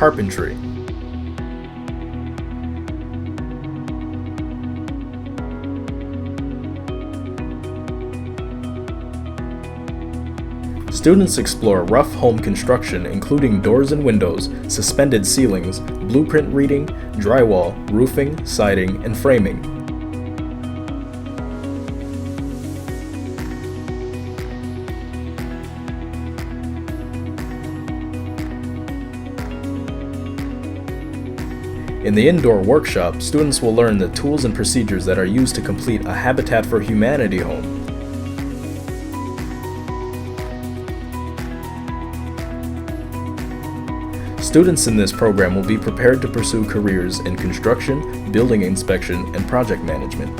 Carpentry. Students explore rough home construction, including doors and windows, suspended ceilings, blueprint reading, drywall, roofing, siding, and framing. In the indoor workshop, students will learn the tools and procedures that are used to complete a Habitat for Humanity home. Students in this program will be prepared to pursue careers in construction, building inspection, and project management.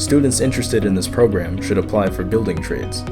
Students interested in this program should apply for building trades.